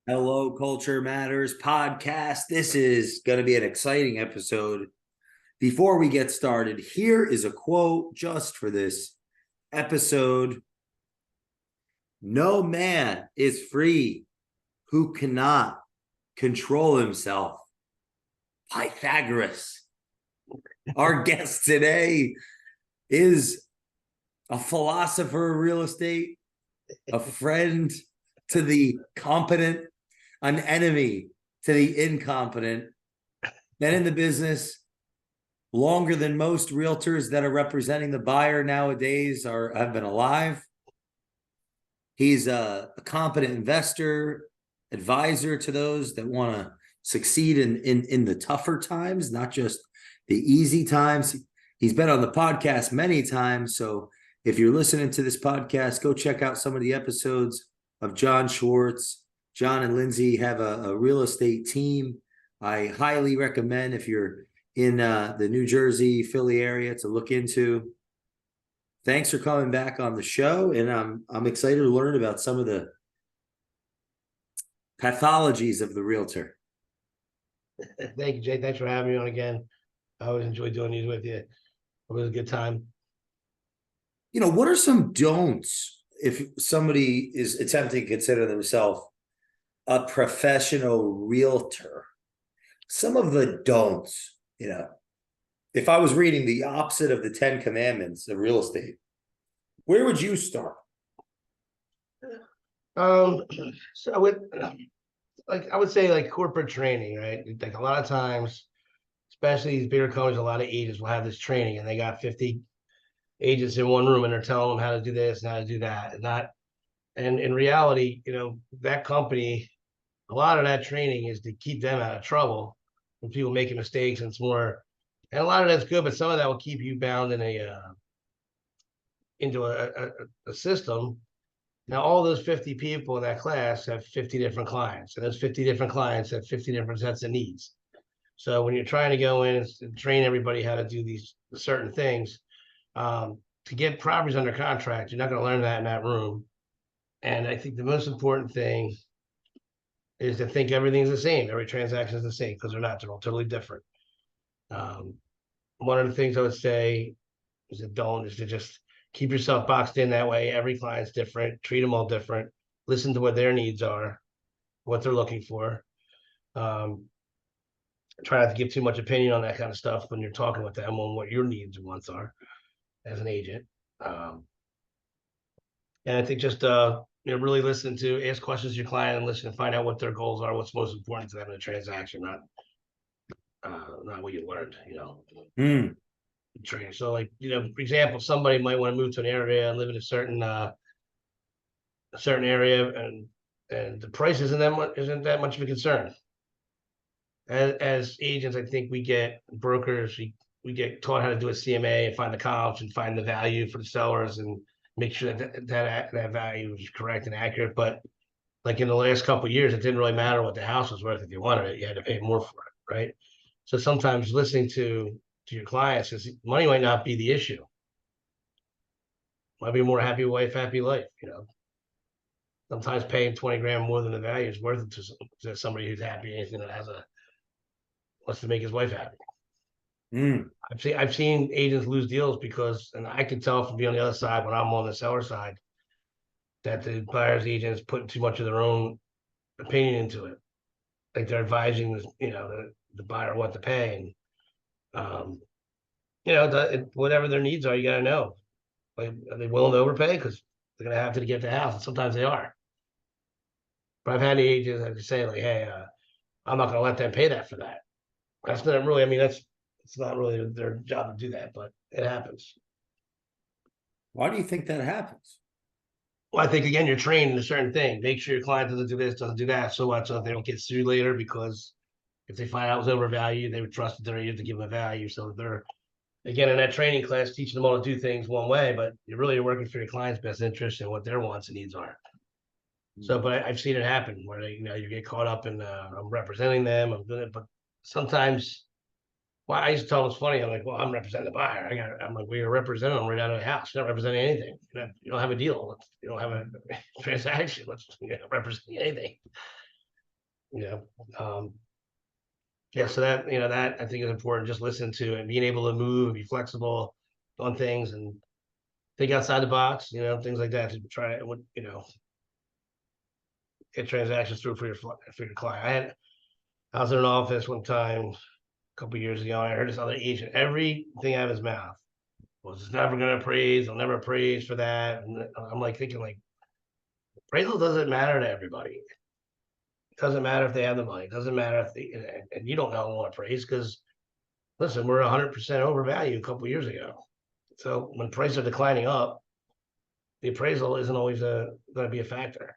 Hello, Culture Matters podcast. This is going to be an exciting episode. Before we get started, here is a quote just for this episode. No man is free who cannot control himself. Pythagoras. Our guest today is a philosopher of real estate, a friend to the competent, an enemy to the incompetent, been in the business longer than most realtors that are representing the buyer nowadays have been alive. He's a competent investor, advisor to those that want to succeed in the tougher times, not just the easy times. He's been on the podcast many times. So if you're listening to this podcast, go check out some of the episodes of John Swartz. John and Lindsay have a real estate team. I highly recommend if you're in the New Jersey, Philly area to look into. Thanks for coming back on the show, and I'm excited to learn about some of the pathologies of the realtor. Thank you, Jay. Thanks for having me on again. I always enjoy doing these with you. It was a good time. You know, what are some don'ts if somebody is attempting to consider themselves a professional realtor? Some of the don'ts, you know, if I was reading the opposite of the 10 commandments of real estate, where would you start? So I would say like corporate training, right? Like a lot of times, especially these bigger companies, a lot of agents will have this training and they got 50 agents in one room and they're telling them how to do this and how to do that. And in reality, that company, a lot of that training is to keep them out of trouble when people making mistakes, and it's more, and a lot of that's good, but some of that will keep you bound in into a system. Now, all those 50 people in that class have 50 different clients, and those 50 different clients have 50 different sets of needs. So when you're trying to go in and train everybody how to do these certain things, to get properties under contract, you're not going to learn that in that room. And I think the most important thing is to think everything's the same. Every transaction is the same, because they're not. They're all totally different. One of the things I would say is to just keep yourself boxed in that way. Every client's different. Treat them all different. Listen to what their needs are, what they're looking for. Try not to give too much opinion on that kind of stuff when you're talking with them on what your needs and wants are as an agent. And I think just really listen to, ask questions to your client and listen and find out what their goals are, what's most important to them in a transaction, not what you learned, training. So like, for example, somebody might want to move to an area and live in a certain area, and the price isn't that much of a concern. As agents, I think brokers, we get taught how to do a CMA and find the comps and find the value for the sellers and make sure that value is correct and accurate. But like in the last couple of years, it didn't really matter what the house was worth. If you wanted it, you had to pay more for it, right? So sometimes listening to your clients, is money might not be the issue. Might be a more happy wife, happy life. Sometimes paying 20 grand more than the value is worth it to somebody who's happy and wants to make his wife happy. I've seen agents lose deals because, and I can tell from being on the other side when I'm on the seller side, that the buyer's agent is putting too much of their own opinion into it. Like they're advising the buyer what to pay, and whatever their needs are, you got to know. Like, are they willing to overpay because they're going to have to get the house? And sometimes they are. But I've had the agents that say like, "Hey, I'm not going to let them pay that for that." That's not really. I mean, it's not really their job to do that, but it happens. Why do you think that happens? Well, I think, again, you're trained in a certain thing. Make sure your client doesn't do this, doesn't do that. So what? So if they don't get sued later, because if they find out it was overvalued, they would trust their agent to give them a value. So they're, again, in that training class, teaching them all to do things one way, but you're working for your client's best interest and what their wants and needs are. So, but I've seen it happen where you get caught up in, I'm representing them, I'm doing it, but sometimes, well, I used to tell them it's funny. I'm like, well, I'm representing the buyer. I'm like, well, you're representing them right out of the house. You're not representing anything. You don't have a deal. You don't have a transaction. You're not representing anything. Yeah. Yeah. So that, that I think is important. Just listen to and being able to move and be flexible on things and think outside the box, things like that to try it, get transactions through for your client. I was in an office one time a couple years ago, and I heard this other agent, everything out of his mouth was it's never going to appraise. I'll never appraise for that. And I'm like thinking, like, appraisal doesn't matter to everybody. It doesn't matter if they have the money. It doesn't matter if they, and you don't know what appraise because listen, we're 100% overvalued a couple years ago. So when prices are declining up, the appraisal isn't always going to be a factor.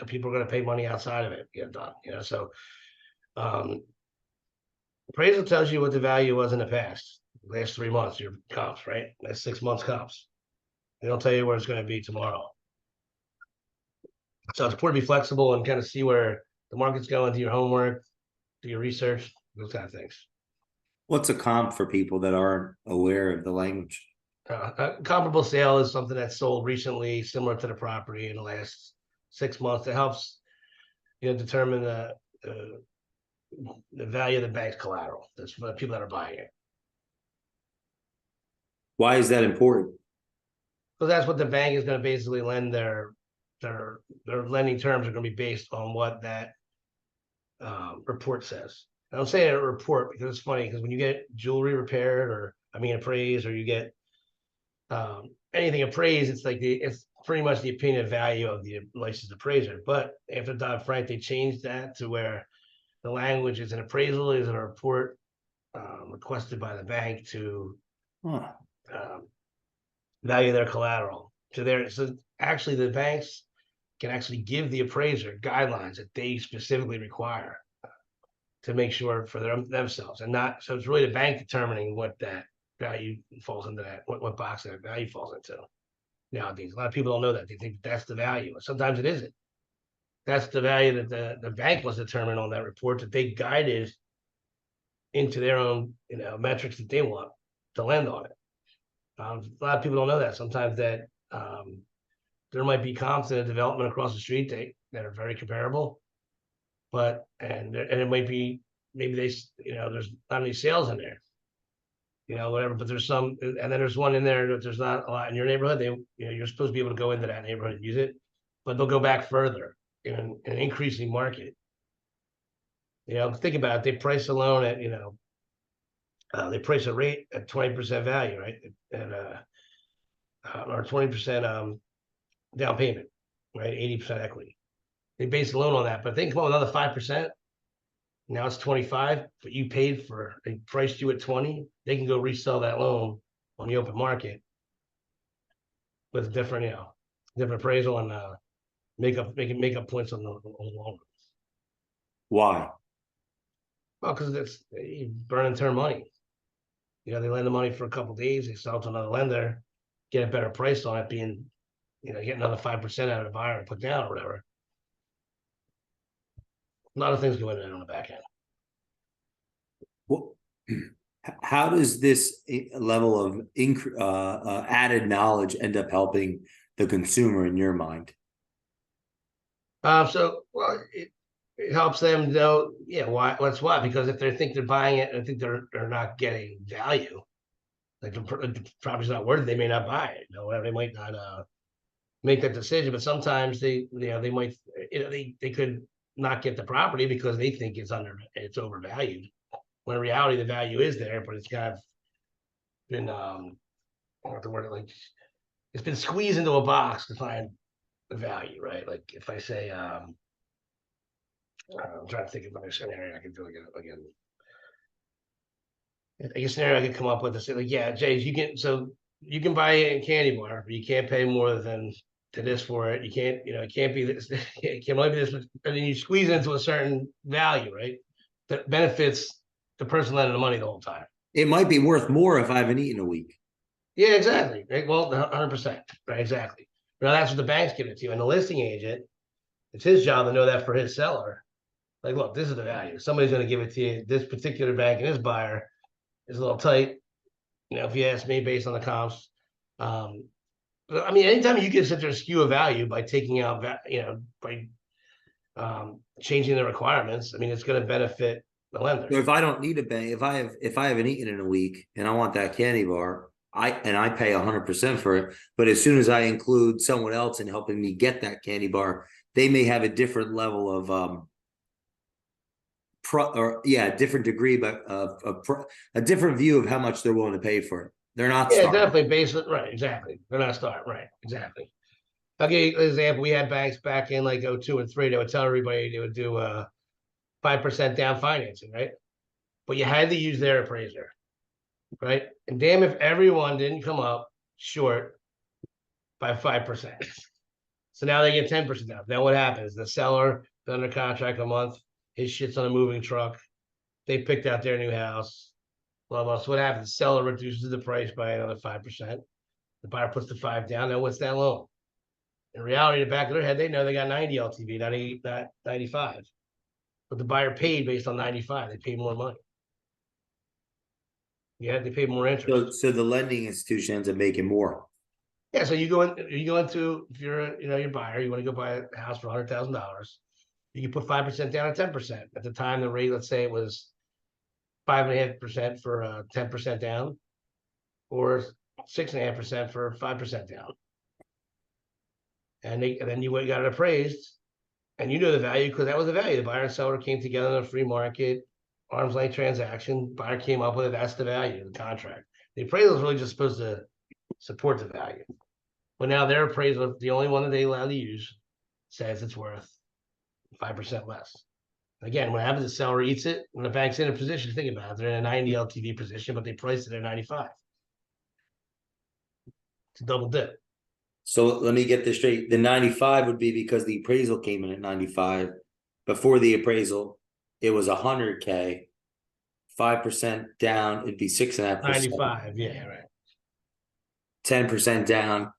People are going to pay money outside of it to get done. So um, appraisal tells you what the value was in the past, last 3 months, your comps, right? Last 6 months comps. They don't tell you where it's going to be tomorrow. So it's important to be flexible and kind of see where the market's going, do your homework, do your research, those kind of things. What's a comp for people that aren't aware of the language? A comparable sale is something that's sold recently, similar to the property in the last 6 months. It helps, determine the value of the bank's collateral. That's for the people that are buying it. Why is that important? So that's what the bank is going to basically lend their lending terms are going to be based on what that report says. And I'm saying a report because it's funny because when you get jewelry repaired appraised, or you get anything appraised, it's pretty much the opinion value of the licensed appraiser. But after Dodd-Frank, they changed that to where the language is an appraisal is a report requested by the bank to value their collateral. So actually the banks can actually give the appraiser guidelines that they specifically require to make sure for themselves and not. So it's really the bank determining what that value falls into, that what box that value falls into. Nowadays, a lot of people don't know that. They think that's the value. Sometimes it isn't. That's the value that the bank was determined on that report that they guided into their own metrics that they want to lend on it. A lot of people don't know that. Sometimes that there might be comps in a development across the street that are very comparable, but and it might be maybe there's not any sales in there, whatever. But there's some, and then there's one in there that there's not a lot in your neighborhood. You're supposed to be able to go into that neighborhood and use it, but they'll go back further in an increasing market. Think about it. They price a loan at they price a rate at 20% value, right? And or 20% down payment, right? 80% equity. They base the loan on that, but they can come up with another 5%. Now it's 25, but you paid they priced you at 20. They can go resell that loan on the open market with different appraisal and make up points on the loan. Why? Well, because it's burn and turn money. They lend the money for a couple of days, they sell it to another lender, get a better price on it, being, get another 5% out of the buyer and put down or whatever. A lot of things go into that on the back end. Well, how does this level of added knowledge end up helping the consumer in your mind? It helps them know, why. That's why, because if they think they're buying it and I think they're not getting value, like the property's not worth it, they may not buy it. They might not make that decision. But sometimes they might, they could not get the property because they think it's overvalued. When in reality the value is there, but it's kind of been what the word, like it's been squeezed into a box to find the value, right? Like if I say I'm trying to think of another scenario I can do again. A scenario I could come up with to say, like, yeah, Jay, you can buy it in candy bar, but you can't pay more than to this for it. You can't, it can't be this, it can only be this, and then you squeeze it into a certain value, right? That benefits the person lending the money the whole time. It might be worth more if I haven't eaten a week. Yeah, exactly. Right? Well, 100%. Right, exactly. Now that's what the bank's giving it to you. And the listing agent, it's his job to know that for his seller. Like, look, this is the value. Somebody's going to give it to you. This particular bank and his buyer is a little tight, if you ask me, based on the comps. But I mean, anytime you can sit there and skew a value by taking out, by changing the requirements, I mean, it's going to benefit the lender. So if I don't need a bank, if I haven't eaten in a week and I want that candy bar, I pay 100% for it. But as soon as I include someone else in helping me get that candy bar, they may have a different level of different degree, but a different view of how much they're willing to pay for it. They're not Yeah, starting. definitely based on, right, exactly. They're not starting, right, exactly. I'll give you an example. We had banks back in like 02 and 03. They would tell everybody they would do 5% down financing, right? But you had to use their appraiser, right? And damn if everyone didn't come up short by 5%. So now they get 10% down. Then what happens? The seller is under contract a month, his shit's on a moving truck. They picked out their new house, blah, blah. So what happens? The seller reduces the price by another 5%. The buyer puts the 5 down. Now what's that loan? In reality, in the back of their head, they know they got 90 LTV, not 95. But the buyer paid based on 95. They paid more money. Yeah, they paid more interest. So the lending institution ends up making more. Yeah, so you go into if you're your buyer, you want to go buy a house for $100,000, you can put 5% down at 10%. At the time, the rate, let's say it was 5.5% for 10% down, or 6.5% for 5% down. And then you got it appraised, and you know the value because that was the value. The buyer and seller came together in a free market, arm's length transaction. Buyer came up with it. That's the value of the contract. The appraisal is really just supposed to support the value. But now their appraisal, the only one that they allow to use, says it's worth 5% less. Again, what happens is the seller eats it, and the bank's in a position, think about it, they're in a 90 LTV position, but they priced it at 95. It's a double dip. So let me get this straight. The 95 would be because the appraisal came in at 95. Before the appraisal, it was 100K. 5% down, it'd be 6.5%. 95, yeah, right. 10% down,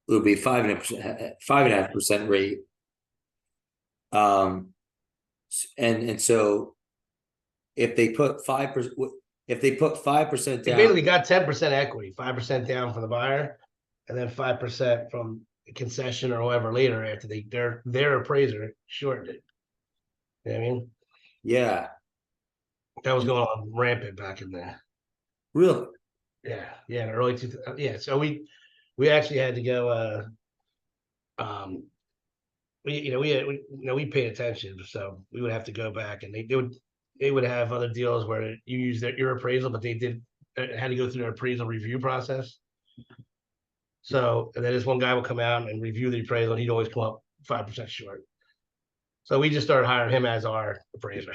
it would be 5.5% rate. And so if they put 5%, if they put 5% down, they basically got 10% equity, 5% down from the buyer, and then 5% from the concession or whatever later after their appraiser shortened it. You know what I mean? Yeah. That was going on rampant back in there. Really? Yeah, in the early 2000s. Yeah, so we actually had to go. We paid attention, so we would have to go back, and they would have other deals where you use your appraisal, but they had to go through their appraisal review process. So, and then this one guy would come out and review the appraisal, and he'd always come up 5% short. So we just started hiring him as our appraiser,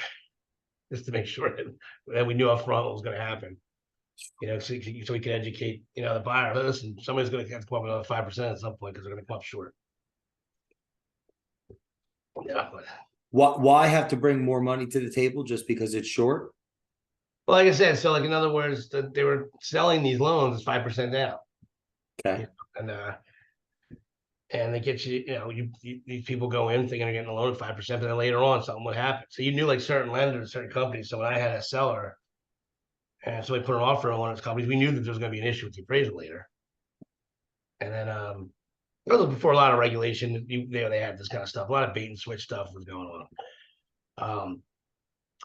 just to make sure that we knew up front what was going to happen. So we could educate, the buyer. Listen, somebody's going to have to come up with another 5% at some point because they're going to come up short. Yeah. Why have to bring more money to the table just because it's short? Well, like I said, so in other words, they were selling these loans 5% down. Okay. And they get these people go in thinking they're getting a loan at 5%, but then later on something would happen. So you knew like certain lenders, certain companies. So when I had a seller, and so we put an offer on one of those companies, we knew that there was going to be an issue with the appraisal later. And then it was before a lot of regulation. They had this kind of stuff. A lot of bait and switch stuff was going on.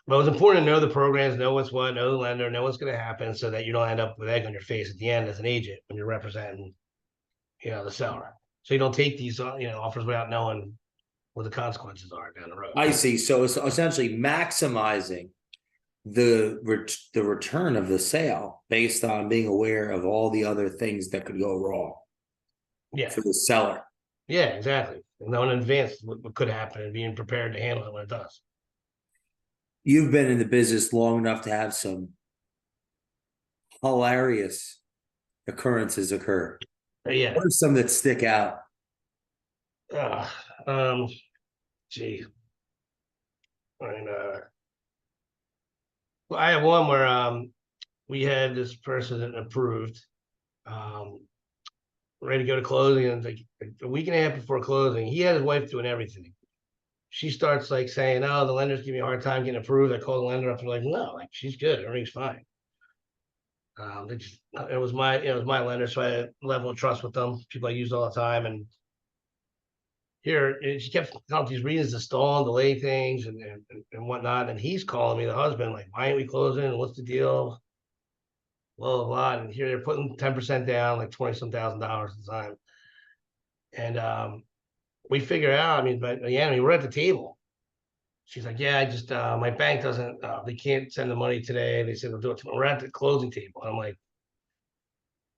But it was important to know the programs, know what's what, know the lender, know what's going to happen, so that you don't end up with egg on your face at the end as an agent when you're representing, the seller. So you don't take these, offers without knowing what the consequences are down the road. I see. So it's essentially maximizing the return of the sale based on being aware of all the other things that could go wrong. Yeah. For the seller. Yeah, exactly. And knowing in advance what could happen and being prepared to handle it when it does. You've been in the business long enough to have some hilarious occurrences occur. Yeah. What are some that stick out? Gee. And well, I have one where we had this person approved, ready to go to closing, and like a week and a half before closing, he had his wife doing everything. She starts like saying, "Oh, the lender's giving me a hard time getting approved." I call the lender up and like, "No, like she's good, everything's fine." It was my lender, so I had a level of trust with them. People I used all the time, and here, and she kept telling these reasons to stall and delay things and whatnot. And he's calling me, the husband, like, why ain't we closing? What's the deal? Blah, blah, blah. And here they're putting 10% down, like 20 some $1,000 at the time. And we figure out, I mean, but yeah, I mean, we're at the table. She's like, yeah, I just, my bank doesn't, they can't send the money today. They said they'll do it tomorrow. We're at the closing table. I'm like,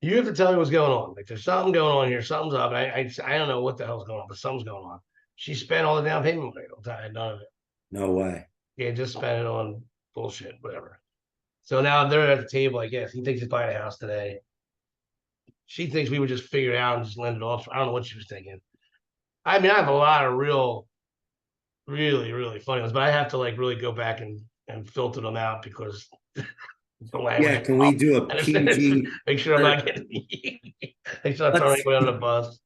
you have to tell me what's going on. Like, there's something going on here. Something's up. I don't know what the hell's going on, but something's going on. She spent all the down payment money. I had none of it. No way. Yeah, just spent it on bullshit, whatever. So now they're at the table, I guess. He thinks he's buying a house today. She thinks we would just figure it out and just lend it off. I don't know what she was thinking. I mean, I have a lot of really, really funny ones, but I have to like really go back and filter them out because the language. Yeah, can we do a PG? Make sure I'm not getting make sure I'm throwing anybody on the bus.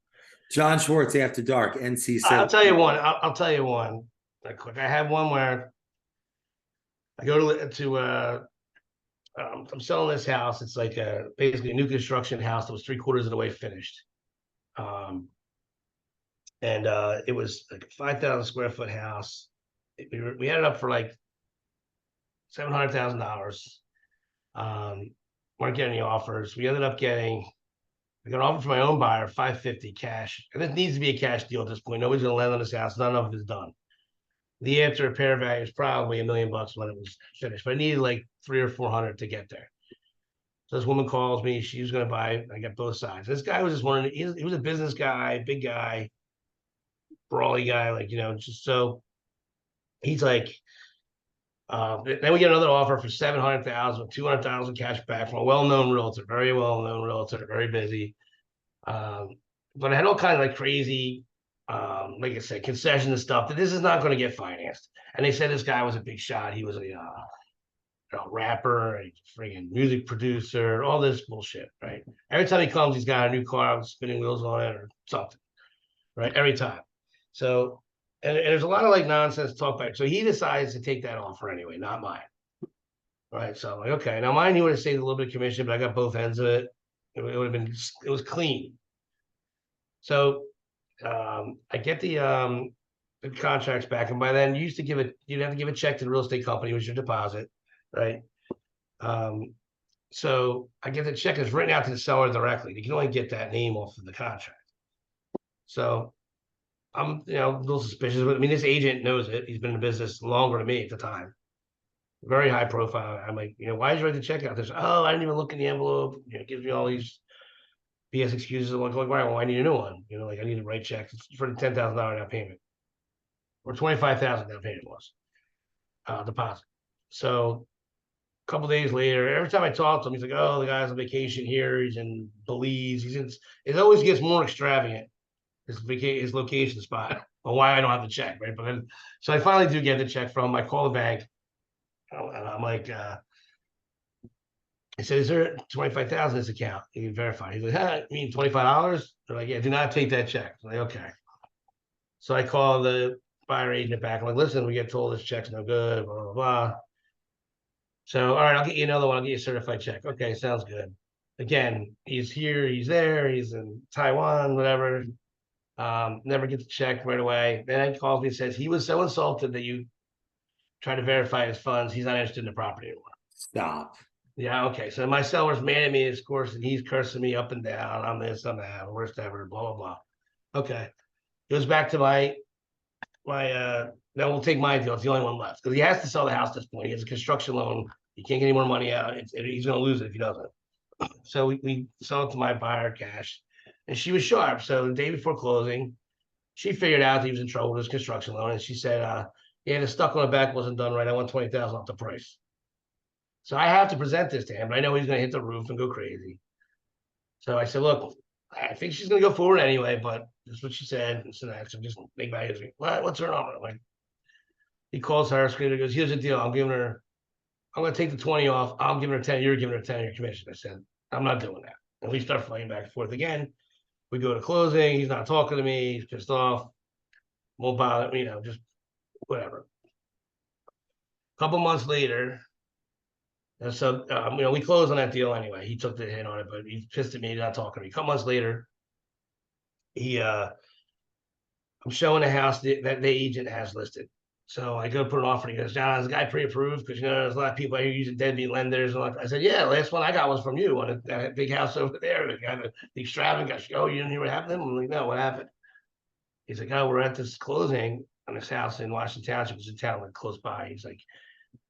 John Swartz After Dark, NC. I'll tell you one. I'll tell you one. Like, quick. I have one where I go to I'm selling this house. It's like basically a new construction house that was 3/4 of the way finished. And it was like a 5,000 square foot house. We had it up for like $700,000. Weren't getting any offers. We ended up getting, I got an offer from my own buyer, $550 cash. And it needs to be a cash deal at this point. Nobody's gonna land on this house. None of it is done. The after repair value is probably $1 million when it was finished, but I needed like 300 or 400 to get there. So this woman calls me. She was gonna buy. I got both sides. This guy was just one. He was a business guy, big guy, brawly guy, like, just so he's like, then we get another offer for 700,000, 200,000 cash back from a well-known realtor, very well-known realtor, very busy. But I had all kinds of like crazy, like I said, concessions and stuff that this is not going to get financed. And they said this guy was a big shot. He was a rapper, a friggin' music producer, all this bullshit, right? Every time he comes, he's got a new car with spinning wheels on it or something, right? Every time. So, and there's a lot of like nonsense talk back. So he decides to take that offer anyway, not mine. Right. So I'm like, okay. Now mine, he would have saved a little bit of commission, but I got both ends of it. It would have been, it was clean. So I get the contracts back. And by then you used to you'd have to give a check to the real estate company, which was your deposit. Right. So I get the check, it's written out to the seller directly. You can only get that name off of the contract. So I'm, a little suspicious, but I mean, this agent knows it. He's been in the business longer than me at the time. Very high profile. I'm like, why did you write the check out? There's, oh, I didn't even look in the envelope. It gives me all these BS excuses. I'm like, well, I need a new one. Like I need to write checks for the $10,000 down payment, or 25,000 down payment was deposit. So a couple days later, every time I talk to him, he's like, oh, the guy's on vacation here. He's in Belize. It always gets more extravagant. His location spot on why I don't have the check, right? But then, so I finally do get the check from him. I call the bank, and I'm like, I said, "Is there 25,000 in this account? You can verify." He's like, "You mean $25?" They're like, "Yeah, do not take that check." I'm like, okay. So I call the buyer agent back. I'm like, "Listen, we get told this check's no good, blah blah blah." So, all right, I'll get you another one. I'll get you a certified check. Okay, sounds good. Again, he's here, he's there, he's in Taiwan, whatever. Never get the check right away. Then he calls me and says he was so insulted that you tried to verify his funds. He's not interested in the property anymore. Stop. Yeah, okay. So my seller's mad at me, of course, and he's cursing me up and down. I'm this, I'm that, worst ever, blah, blah, blah. Okay. Goes back to my then we'll take my deal. It's the only one left. Because he has to sell the house at this point. He has a construction loan. He can't get any more money out. He's going to lose it if he doesn't. So we sell it to my buyer cash. And she was sharp. So the day before closing, she figured out that he was in trouble with his construction loan. And she said, yeah, the stuck on the back wasn't done right. I want 20,000 off the price. So I have to present this to him, but I know he's going to hit the roof and go crazy. So I said, look, I think she's going to go forward anyway, but that's what she said. And so just make my ears ring. What's her number? Like, he calls her, screaming, goes, here's the deal. I'm going to take the 20 off. I'm giving her 10. You're giving her 10 your commission. I said, I'm not doing that. And we start fighting back and forth again. We go to closing. He's not talking to me. He's pissed off. Won't bother, just whatever. A couple months later, and so, we closed on that deal anyway. He took the hit on it, but he's pissed at me, not talking to me. A couple months later, he I'm showing the house that the agent has listed. So I go put an offer. He goes, John, is the guy pre-approved? Because, there's a lot of people out here using deadbeat lenders. And I said, yeah, last one I got was from you on that big house over there. The guy, the extravagant guy, oh, you didn't hear what happened? I'm like, no, what happened? He's like, oh, we're at this closing on this house in Washington Township. It's a town like close by. He's like,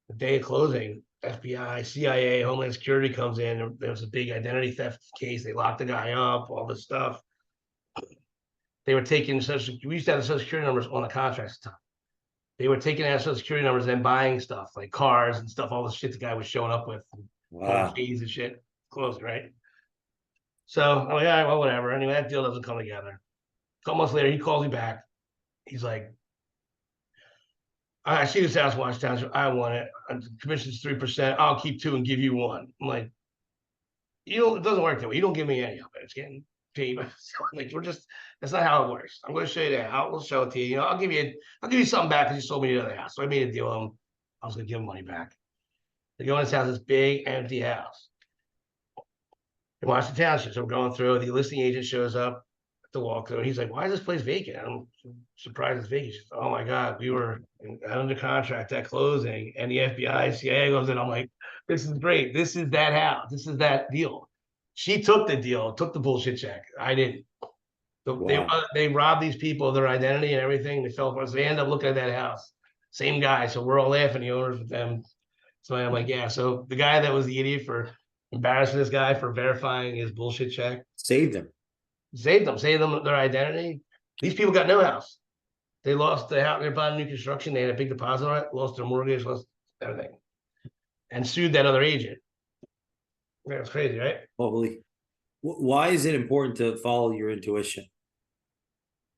the day of closing, FBI, CIA, Homeland Security comes in. There was a big identity theft case. They locked the guy up, all this stuff. They were taking we used to have the social security numbers on the contracts at the time. They were taking out social security numbers and buying stuff like cars and stuff, all the shit the guy was showing up with, Wow. fees and shit. Closing, right? So I'm like, all right, well, whatever. Anyway, that deal doesn't come together. A couple months later, he calls me back. He's like, I see this house in Washington Township. I want it. Commission's 3%. I'll keep 2 and give you 1. I'm like, it doesn't work that way. You don't give me any of it. It's getting paid. Like, that's not how it works. I'm going to show you that. We'll show it to you. I'll give you something back because you sold me the other house. So I made a deal with him. I was going to give him money back. They go in this house, this big empty house in Washington Township. So we're going through. The listing agent shows up at the walkthrough. He's like, "Why is this place vacant?" I'm surprised it's vacant. She's like, "Oh my God, we were under contract at closing, and the FBI, CIA goes in." I'm like, "This is great. This is that house. This is that deal." She took the deal, took the bullshit check. I didn't. Wow. They robbed these people of their identity and everything. They fell apart. So they end up looking at that house. Same guy. So we're all laughing, the owners with them. So I'm like, yeah. So the guy that was the idiot for embarrassing this guy for verifying his bullshit check Saved him. saved them their identity. These people got no house. They lost the house. They're buying new construction. They had a big deposit on it, lost their mortgage, lost everything, and sued that other agent. That's crazy, right? Holy. Why is it important to follow your intuition?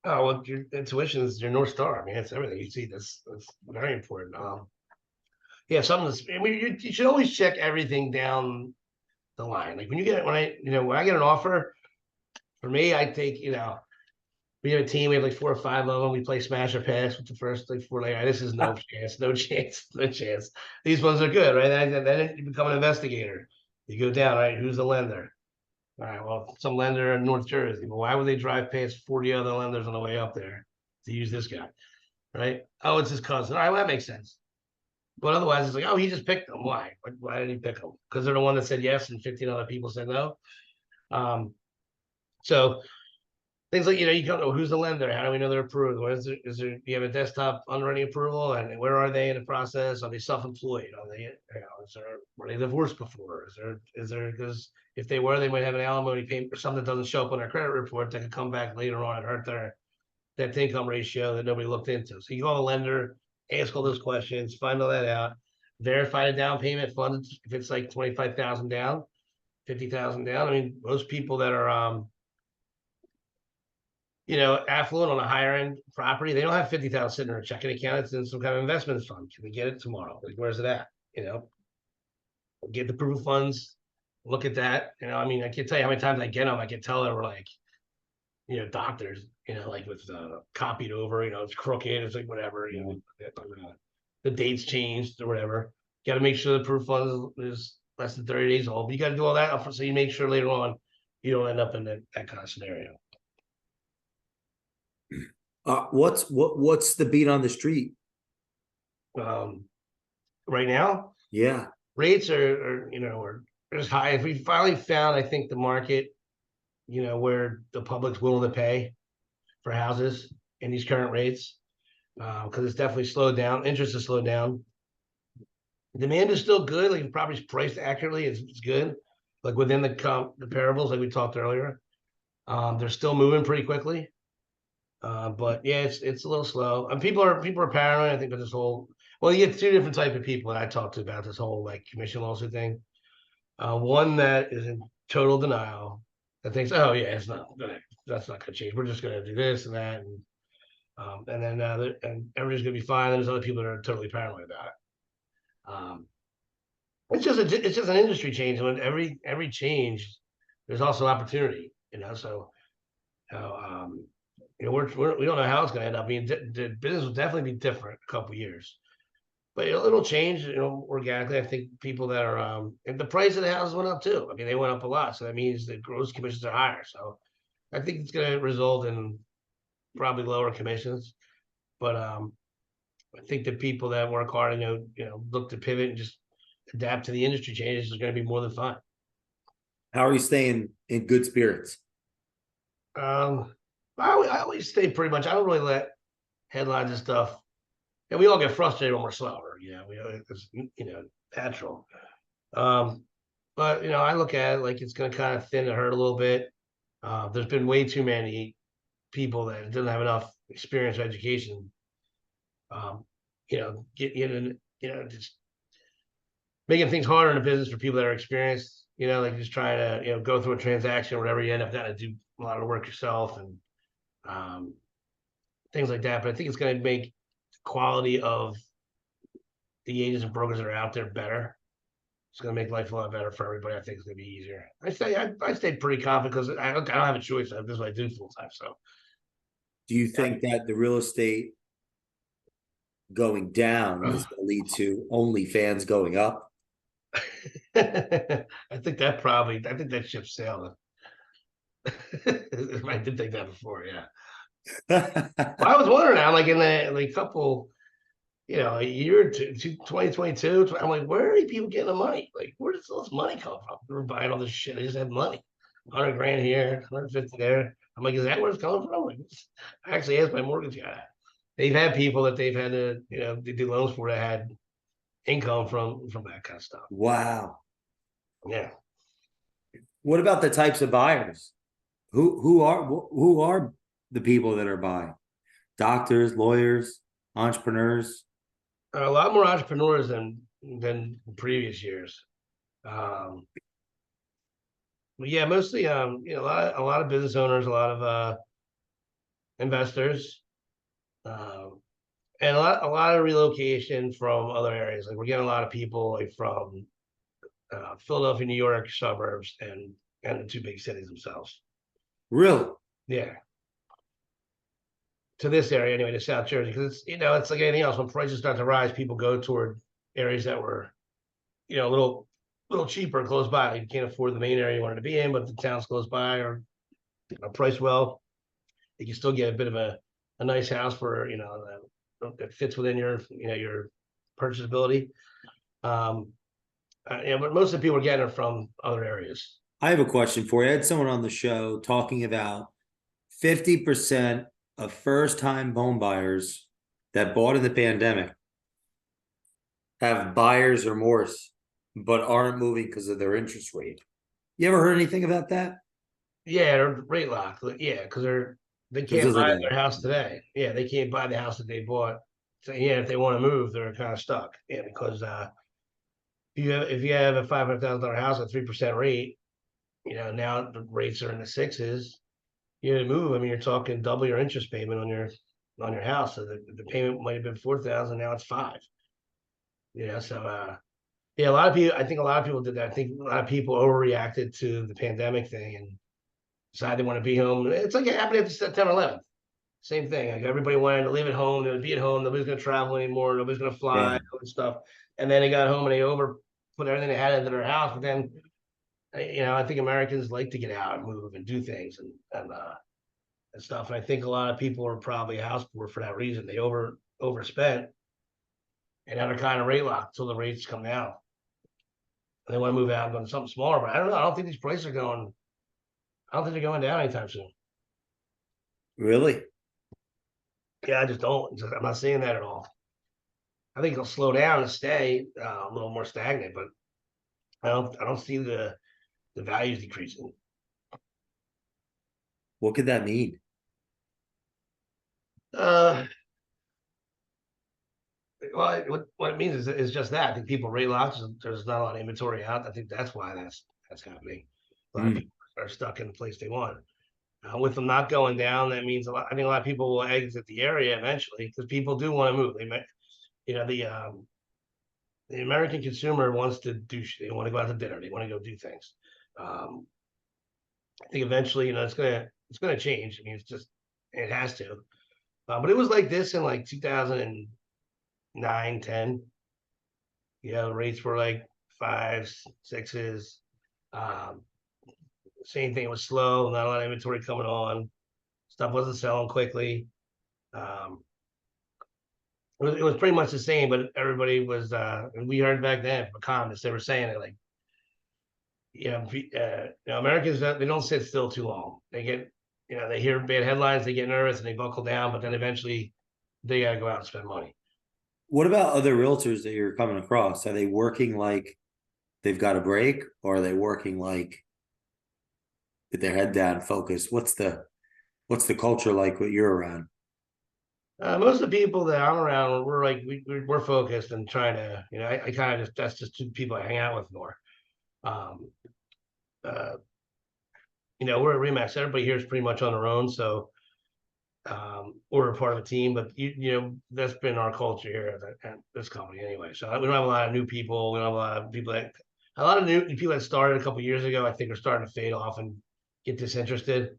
Oh, well, your intuition is your North Star. I mean, it's everything. You see this. That's very important. Yeah, I mean, you should always check everything down the line. Like when I get an offer, for me, I take, we have a team, we have like 4 or 5 of them. We play smash or pass with the first like 4. Like, this is no chance, no chance, no chance. These ones are good, right? Then you become an investigator. You go down, right? Who's the lender? All right, well, some lender in North Jersey. Well, why would they drive past 40 other lenders on the way up there to use this guy? Right? Oh, it's his cousin. All right, well, that makes sense. But otherwise, it's like, oh, he just picked them. Why? Why did he pick them? Because they're the one that said yes and 15 other people said no. So things like, you don't know who's the lender. How do we know they're approved? Do you have a desktop underwriting approval? And where are they in the process? Are they self-employed? Were they divorced before? Because if they were, they might have an alimony payment or something that doesn't show up on their credit report that could come back later on and hurt their debt to income ratio that nobody looked into. So you call the lender, ask all those questions, find all that out, verify the down payment fund. If it's like 25,000 down, 50,000 down. I mean, most people that are, affluent on a higher end property, they don't have 50,000 sitting in a checking account. It's in some kind of investment fund. Can we get it tomorrow? Like, where's it at? Get the proof of funds, look at that. I mean, I can't tell you how many times I get them. I can tell they were like, doctors, like with copied over, it's crooked, it's like whatever, the dates changed or whatever. Got to make sure the proof fund is less than 30 days old. But you got to do all that so you make sure later on you don't end up in that kind of scenario. What's the beat on the street? Right now, Yeah. rates are as high. If we finally found, I think, the market, where the public's willing to pay for houses in these current rates, because it's definitely slowed down. Interest has slowed down. Demand is still good. Like, the property's priced accurately. It's good. Like within the comparables, like we talked earlier, they're still moving pretty quickly. But yeah, it's a little slow. And people are paranoid. I think with this whole, well, you get 2 different type of people that I talked to about this whole like commission lawsuit thing. One that is in total denial, that thinks, oh yeah, that's not gonna change. We're just gonna do this and that, and then and everything's gonna be fine. And there's other people that are totally paranoid about it. It's just an industry change. When every change, there's also opportunity. So we don't know how it's going to end up being. The business will definitely be different a couple of years, but it'll change, organically. I think people that are, and the price of the houses went up too. I mean, they went up a lot, so that means the gross commissions are higher. So I think it's going to result in probably lower commissions, but I think the people that work hard and look to pivot and just adapt to the industry changes is going to be more than fine. How are you staying in good spirits? I always stay pretty much. I don't really let headlines and stuff. And we all get frustrated when we're slower. It's natural. But I look at it like it's going to kind of thin the herd a little bit. There's been way too many people that didn't have enough experience or education. Just making things harder in the business for people that are experienced. Like just trying to go through a transaction or whatever. You end up having to do a lot of work yourself and things like that. But I think it's going to make the quality of the agents and brokers that are out there better. It's going to make life a lot better for everybody. I think it's going to be easier. I stay pretty confident because I don't have a choice. This is what I do full time. So, do you think that the real estate going down is going to lead to OnlyFans going up? I think that ship sailed. I did think that before, yeah. I was wondering, I'm like in the couple, a year or two, 2022. I'm like, where are people getting the money? Like, where does all this money come from? They were buying all this shit. They just had money, 100 grand here, 150 there. I'm like, is that where it's coming from? Like, I actually asked my mortgage guy. They've had people that they've had to, they do loans for that had income from that kind of stuff. Wow. Yeah. What about the types of buyers? Who are the people that are buying? Doctors, lawyers, entrepreneurs? A lot more entrepreneurs than previous years. But yeah, mostly a lot of business owners, a lot of investors, and a lot of relocation from other areas. Like we're getting a lot of people like from Philadelphia, New York suburbs, and the two big cities themselves. Really? Yeah. To this area anyway, to South Jersey, because it's like anything else. When prices start to rise, people go toward areas that were, a little cheaper close by. Like you can't afford the main area you wanted to be in, but the towns close by are priced well. You can still get a bit of a nice house for that fits within your your purchasability. But most of the people are getting it from other areas. I have a question for you. I had someone on the show talking about 50% of first-time home buyers that bought in the pandemic have buyer's remorse, but aren't moving because of their interest rate. You ever heard anything about that? Yeah, they're rate locked. Yeah, because they can't buy their house today. Yeah, they can't buy the house that they bought. So yeah, if they want to move, they're kind of stuck. Yeah, because if you have a $500,000 house at 3% rate, now the rates are in the sixes. You move. I mean, you're talking double your interest payment on your house. So the payment might have been 4,000. Now it's 5. So yeah, I think a lot of people did that. I think a lot of people overreacted to the pandemic thing and decided they want to be home. It's like it happened after September 11th. Same thing. Like everybody wanted to live at home. They would be at home. Nobody's going to travel anymore. Nobody's going to fly and stuff. And then they got home and they put everything they had into their house. But then, I think Americans like to get out and move and do things and stuff. And I think a lot of people are probably house poor for that reason. They overspent and now they're kind of rate locked until the rates come down. And they want to move out and go to something smaller. But I don't know. I don't think these prices are going. I don't think they're going down anytime soon. Really? Yeah, I just don't. I'm not seeing that at all. I think it'll slow down and stay a little more stagnant, but I don't see the values decreasing. What could that mean? Well, what it means is just that. I think people rate locked. There's not a lot of inventory out. I think that's why that's happening. A lot of people are stuck in the place they want. With them not going down, that means I think a lot of people will exit the area eventually because people do want to move. They might, the American consumer wants to do. They want to go out to dinner. They want to go do things. I think eventually, it's gonna change. I mean, it has to. But it was like this in like 2009, 10. Rates were like 5s, 6s. Same thing. It was slow. Not a lot of inventory coming on. Stuff wasn't selling quickly. It was pretty much the same, but everybody was, and we heard back then from economists, they were saying it like, Americans, they don't sit still too long. They get, they hear bad headlines, they get nervous and they buckle down, but then eventually they got to go out and spend money. What about other realtors that you're coming across? Are they working like they've got a break, or are they working like with their head down, focused? What's the culture like when you're around? Most of the people that I'm around, we're like, we're focused and trying to, I kind of that's just two people I hang out with more. Um, uh, we're at Remax. Everybody here is pretty much on their own. So we're a part of a team, but that's been our culture here at this company anyway. So we don't have a lot of new people. We don't have a lot of people new people that started a couple of years ago, I think are starting to fade off and get disinterested.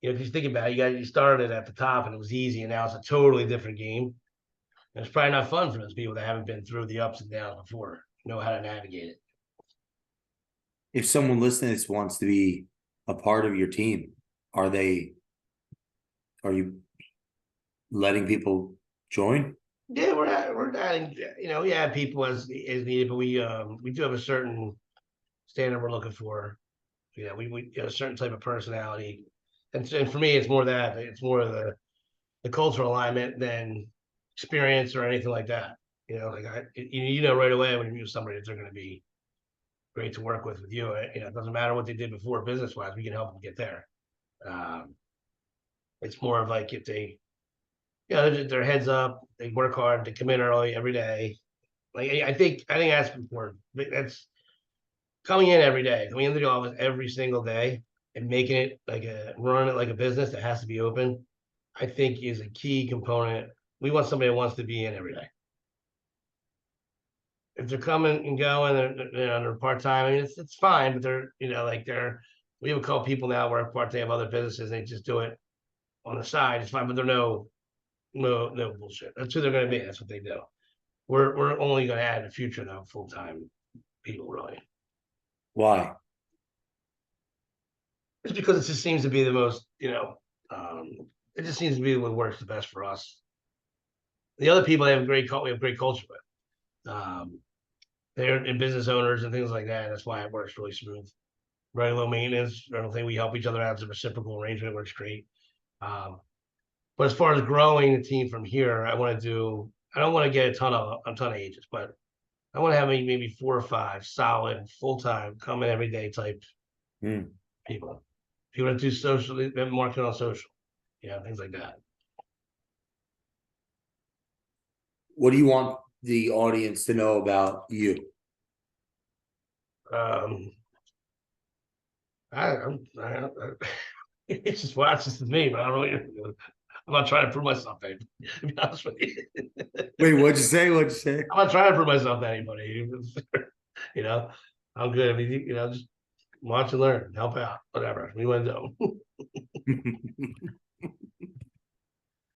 If you think about it, you started at the top and it was easy, and now it's a totally different game. And it's probably not fun for those people that haven't been through the ups and downs before, know how to navigate it. If someone listening to this wants to be a part of your team, are you letting people join? Yeah, we're adding, we add people as needed, but we do have a certain standard we're looking for. We a certain type of personality, and for me, it's more that it's more of the cultural alignment than experience or anything like that. Like right away when you meet somebody that they're going to be great to work with you. It doesn't matter what they did before business wise, we can help them get there. It's more of like if they, their heads up, they work hard, they come in early every day. Like I think that's important. That's coming in every day, coming into the office every single day and making it running it like a business that has to be open, I think is a key component. We want somebody that wants to be in every day. If they're coming and going, they're part-time. I mean, it's fine, but we have a couple people now work part-time, they have other businesses, they just do it on the side. It's fine, but they're no bullshit. That's who they're going to be. That's what they do. We're only going to add in the future though, full-time people, really. Why? It's because it just seems to be the most, it just seems to be what works the best for us. The other people we have great culture with. They're in business owners and things like that. That's why it works really smooth. Very low maintenance. I don't think we help each other out. It's a reciprocal arrangement. It works great. But as far as growing the team from here, I don't want to get a ton of agents, but I want to have maybe 4 or 5 solid, full-time, come in every day type people. People that do social, marketing on social, things like that. What do you want the audience to know about you? It's just watch this is me, but I don't know. I'm not trying to prove myself, babe. To be honest with you. Wait, what'd you say? What'd you say? I'm not trying to prove myself to anybody. I'm good. I mean, just watch and learn, help out, whatever we want to do.